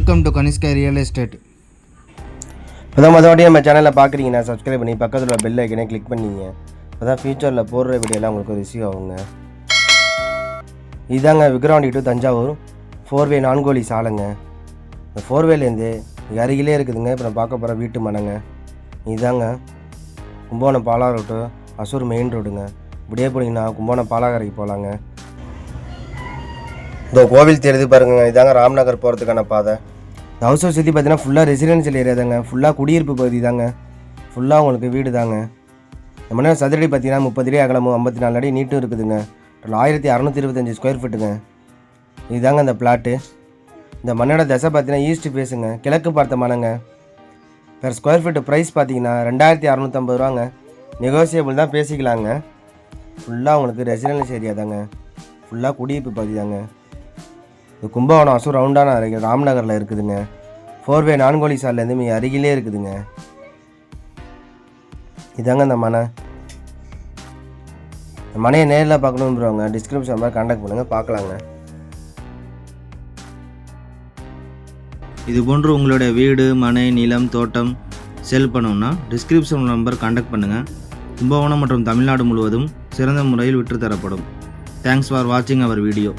Welcome to Kanishka real estate. இப்போ தான் மொதல் நம்ம சேனலில் பார்க்குறீங்கன்னா சப்ஸ்கிரைப் பண்ணி பக்கத்தில் உள்ள பெல் ஐக்கனே கிளிக் பண்ணிங்க. அப்போ தான் ஃபியூச்சரில் போடுற வீடியோலாம் உங்களுக்கு ரிசீவ் ஆகுங்க. இதாங்க விக்ரவாண்டி டு தஞ்சாவூர் 4-வே நான்கோழி சாலைங்க. இந்த 4-வேலேருந்து அருகிலே இருக்குதுங்க. இப்போ நான் பார்க்க போகிற வீட்டு மனைங்க. இதாங்க கும்பகோணம் பாலா ரோட்டு அசூர் மெயின் ரோடுங்க. இப்படியே போனீங்கன்னா கும்பகோணம் பாலாகரைக்கு போகலாங்க. இந்த கோவில் தெரியுது பாருங்க, இதாங்க ராம்நகர் போகிறதுக்கான பாதை. இந்த ஹவுஸ் சுற்றி பார்த்தீங்கன்னா ஃபுல்லாக ரெசிடென்ஷியல் ஏரியா தாங்க, ஃபுல்லாக குடியிருப்பு பகுதி தாங்க, ஃபுல்லாக உங்களுக்கு வீடு தாங்க. நம்ம சதுரடி பார்த்தீங்கன்னா 30 அடி அகலமும் 54 அடி நீட்டும் இருக்குதுங்க. 1625 ஸ்கொயர் ஃபீட்டுங்க. இதுதாங்க இந்த பிளாட்டு. இந்த மண்ணோட தசை பார்த்தீங்கன்னா ஈஸ்ட் ஃபேஸுங்க, கிழக்கு பார்த்த மனங்க. பெர் ஸ்கொயர் ஃபீட்டு ப்ரைஸ் பார்த்தீங்கன்னா 2650 ரூபாங்க. நெகோசியபிள் தான், பேசிக்கலாங்க. ஃபுல்லாக உங்களுக்கு ரெசிடென்ஷியல் ஏரியா தாங்க, ஃபுல்லாக குடியிருப்பு பகுதி தாங்க. இது கும்பகோணம் அசூர் ரவுண்டான ராம்நகரில் இருக்குதுங்க. 4-வே நான்கோழி சாலையிலேருந்து மிக அருகிலே இருக்குதுங்க. இதாங்க இந்த மனை. இந்த மனையை நேரில் பார்க்கணுன்றவங்க டிஸ்கிரிப்ஷன் மாதிரி கான்டாக்ட் பண்ணுங்கள், பார்க்கலாங்க. இது போன்று உங்களுடைய வீடு, மனை, நிலம், தோட்டம் செல் பண்ணணும்னா டிஸ்கிரிப்ஷன் நம்பர் கான்டாக்ட் பண்ணுங்கள். கும்பகோணம் மற்றும் தமிழ்நாடு முழுவதும் சிறந்த முறையில் விற்று தரப்படும். தேங்க்ஸ் ஃபார் வாட்சிங் அவர் வீடியோ.